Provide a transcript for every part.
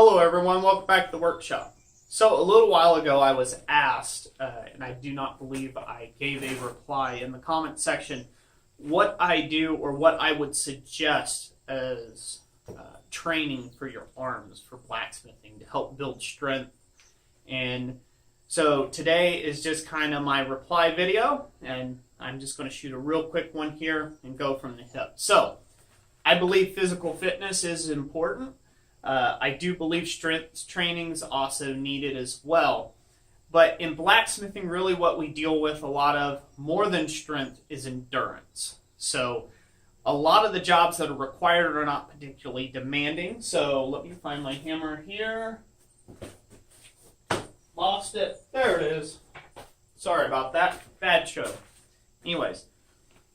Hello everyone, welcome back to the workshop. So a little while ago I was asked, and I do not believe I gave a reply in the comment section, what I do or what I would suggest as training for your arms for blacksmithing to help build strength. And so today is just kind of my reply video, and I'm just going to shoot a real quick one here and go from the hip. So I believe physical fitness is important. I do believe strength training is also needed as well. But in blacksmithing, really what we deal with a lot of, more than strength, is endurance. So a lot of the jobs that are required are not particularly demanding. So let me find my hammer here. Lost it. There it is. Sorry about that. Bad show. Anyways,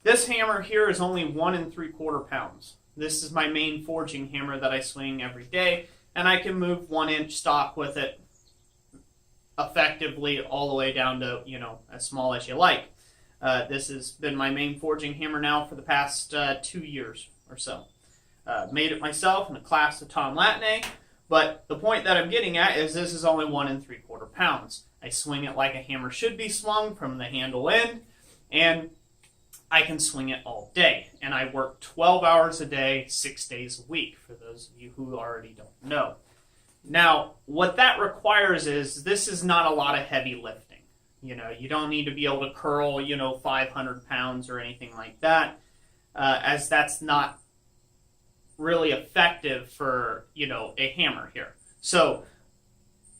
this hammer here is only 1 3/4 pounds. This is my main forging hammer that I swing every day, and I can move 1-inch stock with it effectively all the way down to, as small as you like. This has been my main forging hammer now for the past 2 years or so. Made it myself in a class with Tom Latney, but the point that I'm getting at is this is only 1 3/4 pounds. I swing it like a hammer should be swung from the handle end, and I can swing it all day. And I work 12 hours a day, 6 days a week, for those of you who already don't know. Now, what that requires is this is not a lot of heavy lifting. You don't need to be able to curl, 500 pounds or anything like that, as that's not really effective for, a hammer here. So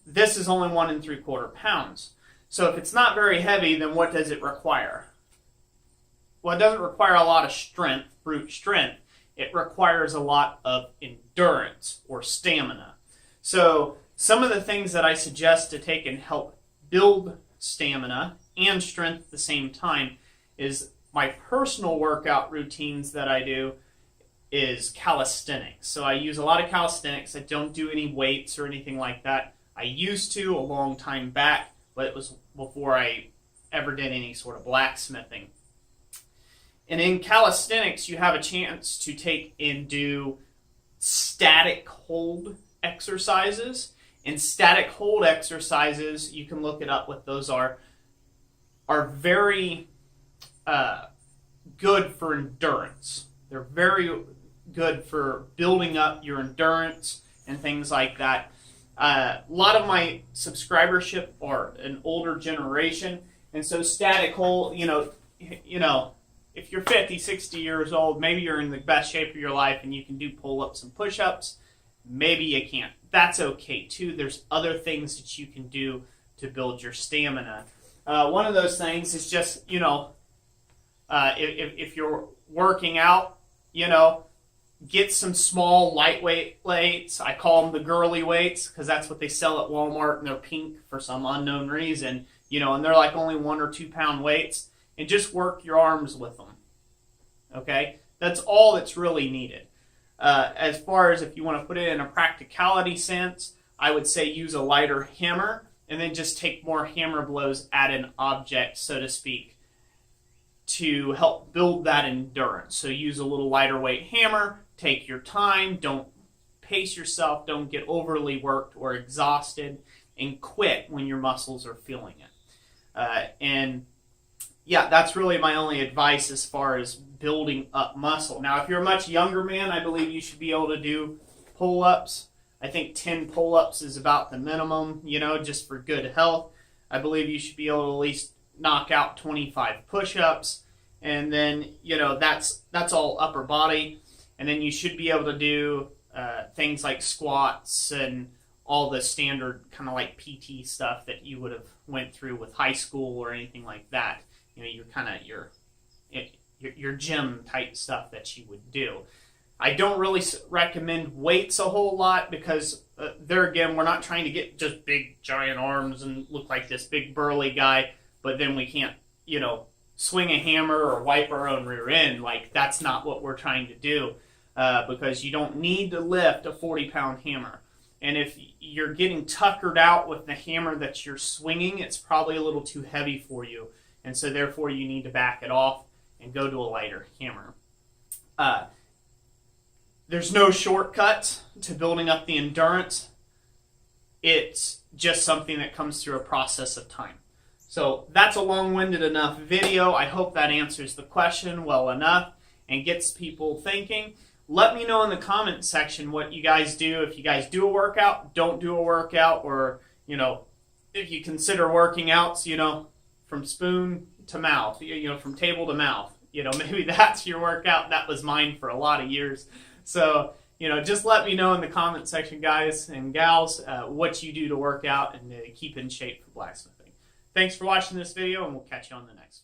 this is only 1 3/4 pounds. So if it's not very heavy, then what does it require? Well, it doesn't require a lot of strength, brute strength. It requires a lot of endurance or stamina. So some of the things that I suggest to take and help build stamina and strength at the same time is my personal workout routines that I do is calisthenics. So I use a lot of calisthenics. I don't do any weights or anything like that. I used to a long time back, but it was before I ever did any sort of blacksmithing. And in calisthenics, you have a chance to take and do static hold exercises. And static hold exercises, you can look it up what those are very good for endurance. They're very good for building up your endurance and things like that. A lot of my subscribership are an older generation, and so static hold, if you're 50, 60 years old, maybe you're in the best shape of your life and you can do pull-ups and push-ups. Maybe you can't. That's okay, too. There's other things that you can do to build your stamina. One of those things is just, if you're working out, get some small lightweight weights. I call them the girly weights because that's what they sell at Walmart, and they're pink for some unknown reason, and they're like only 1 or 2 pound weights. And just work your arms with them, okay? That's all that's really needed. As far as if you want to put it in a practicality sense, I would say use a lighter hammer and then just take more hammer blows at an object, so to speak, to help build that endurance. So use a little lighter weight hammer, take your time, don't pace yourself, don't get overly worked or exhausted, and quit when your muscles are feeling it. Yeah, that's really my only advice as far as building up muscle. Now, if you're a much younger man, I believe you should be able to do pull-ups. I think 10 pull-ups is about the minimum, just for good health. I believe you should be able to at least knock out 25 push-ups. And then, that's all upper body. And then you should be able to do things like squats and all the standard kind of like PT stuff that you would have went through with high school or anything like that. You're kind of your gym type stuff that you would do. I don't really recommend weights a whole lot because there again, we're not trying to get just big giant arms and look like this big burly guy, but then we can't, swing a hammer or wipe our own rear end. Like, that's not what we're trying to do because you don't need to lift a 40-pound hammer. And if you're getting tuckered out with the hammer that you're swinging, it's probably a little too heavy for you. And so therefore you need to back it off and go to a lighter hammer. There's no shortcuts to building up the endurance. It's just something that comes through a process of time. So that's a long-winded enough video. I hope that answers the question well enough and gets people thinking. Let me know in the comment section what you guys do. If you guys do a workout, don't do a workout, or, you know, if you consider working out, you know, from spoon to mouth, you know, from table to mouth. You know, maybe that's your workout. That was mine for a lot of years. So, you know, just let me know in the comment section, guys and gals, what you do to work out and to keep in shape for blacksmithing. Thanks for watching this video, and we'll catch you on the next one.